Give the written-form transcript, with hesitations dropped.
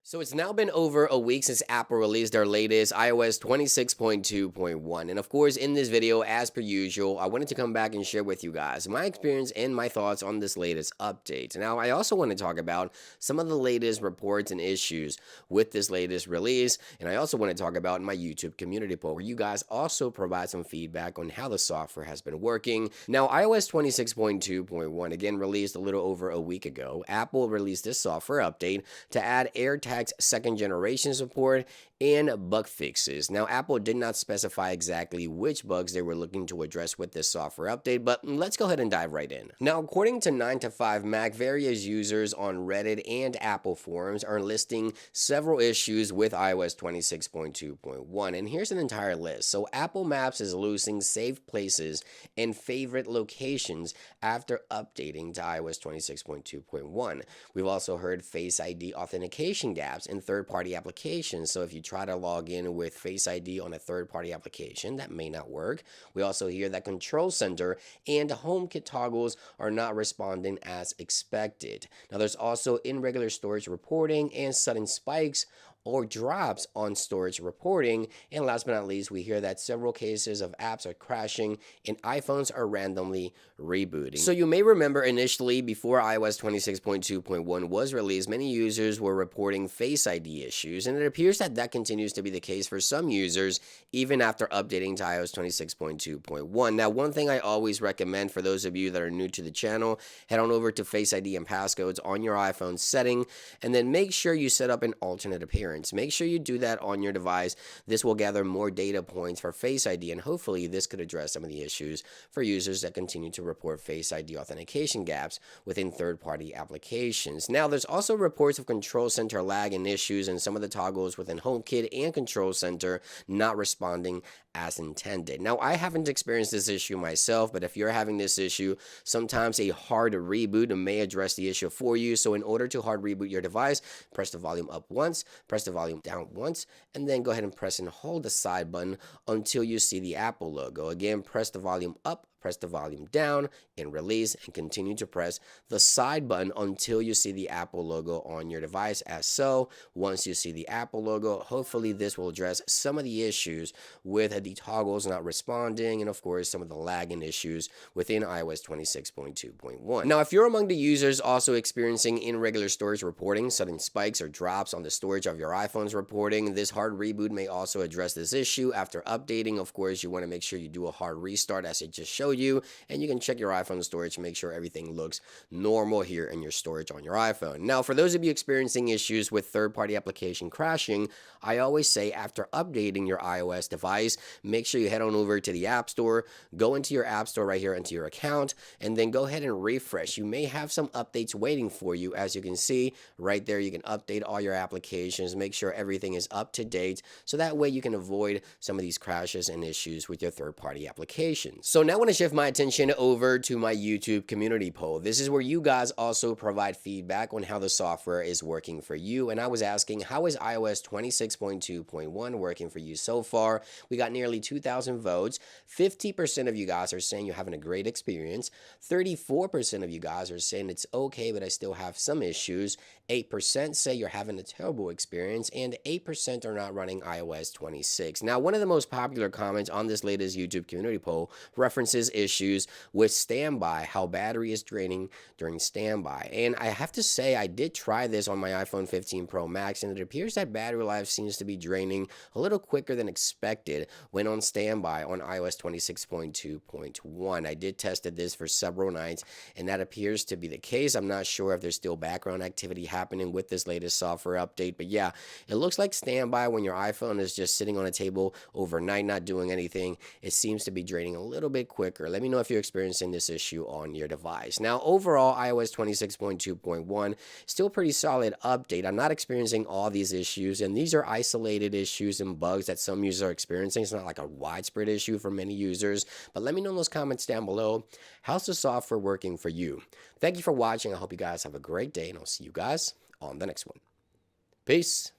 So it's now been over a week since Apple released their latest iOS 26.2.1. And of course, in this video, as per usual, I wanted to come back and share with you guys my experience and my thoughts on this latest update. Now, I also want to talk about some of the latest reports and issues with this latest release. And I also want to talk about my YouTube community poll, where you guys also provide some feedback on how the software has been working. Now, iOS 26.2.1, again, released a little over a week ago. Apple released this software update to add AirTag's second generation support and bug fixes. Now, Apple did not specify exactly which bugs they were looking to address with this software update, but let's go ahead and dive right in. Now, according to 9to5Mac, various users on Reddit and Apple forums are listing several issues with iOS 26.2.1, and here's an entire list. So, Apple Maps is losing saved places and favorite locations after updating to iOS 26.2.1. We've also heard Face ID authentication gaps in third-party applications. So if you try to log in with Face ID on a third-party application, that may not work. We also hear that Control Center and HomeKit toggles are not responding as expected. Now, there's also irregular storage reporting and sudden spikes or drops on storage reporting. And last but not least, we hear that several cases of apps are crashing and iPhones are randomly rebooting. So you may remember initially, before iOS 26.2.1 was released, many users were reporting Face ID issues, and it appears that that continues to be the case for some users even after updating to iOS 26.2.1. Now, one thing I always recommend for those of you that are new to the channel, head on over to Face ID and passcodes on your iPhone setting, and then make sure you set up an alternate appearance. Make sure you do that on your device. This will gather more data points for Face ID, and hopefully this could address some of the issues for users that continue to report Face ID authentication gaps within third-party applications. Now, there's also reports of Control Center lag and issues in some of the toggles within HomeKit and Control Center not responding as intended. Now, I haven't experienced this issue myself, but if you're having this issue, sometimes a hard reboot may address the issue for you. So in order to hard reboot your device, press the volume up once, press the volume down once, and then go ahead and press and hold the side button until you see the Apple logo. Again, press the volume up, press the volume down, and release, and continue to press the side button until you see the Apple logo on your device, as so. Once you see the Apple logo, hopefully this will address some of the issues with the toggles not responding, and of course some of the lagging issues within iOS 26.2.1. Now, if you're among the users also experiencing irregular storage reporting, sudden spikes or drops on the storage of your iPhone's reporting, this hard reboot may also address this issue. After updating, of course, you want to make sure you do a hard restart as it just showed you, and you can check your iPhone storage to make sure everything looks normal here in your storage on your iPhone. Now, for those of you experiencing issues with third-party application crashing, I always say after updating your iOS device, make sure you head on over to the App Store, go into your App Store right here into your account, and then go ahead and refresh. You may have some updates waiting for you. As you can see right there, you can update all your applications, make sure everything is up to date, so that way you can avoid some of these crashes and issues with your third-party applications. So now I want to shift my attention over to my YouTube community poll. This is where you guys also provide feedback on how the software is working for you, and I was asking, how is iOS 26.2.1 working for you so far? We got nearly 2,000 votes. 50% of you guys are saying you're having a great experience. 34% of you guys are saying it's okay, but I still have some issues. 8% say you're having a terrible experience, and 8% are not running iOS 26. Now, one of the most popular comments on this latest YouTube community poll references issues with standby, how battery is draining during standby. And I have to say, I did try this on my iPhone 15 Pro Max, and it appears that battery life seems to be draining a little quicker than expected when on standby on iOS 26.2.1. I did tested this for several nights, and that appears to be the case. I'm not sure if there's still background activity happening with this latest software update, but yeah, it looks like standby when your iPhone is just sitting on a table overnight not doing anything, it seems to be draining a little bit quicker. Let me know if you're experiencing this issue on your device. Now, overall, iOS 26.2.1 still pretty solid update. I'm not experiencing all these issues, and these are isolated issues and bugs that some users are experiencing. It's not like a widespread issue for many users, but let me know in those comments down below, how's the software working for you? Thank you for watching. I hope you guys have a great day, and I'll see you guys on the next one. Peace.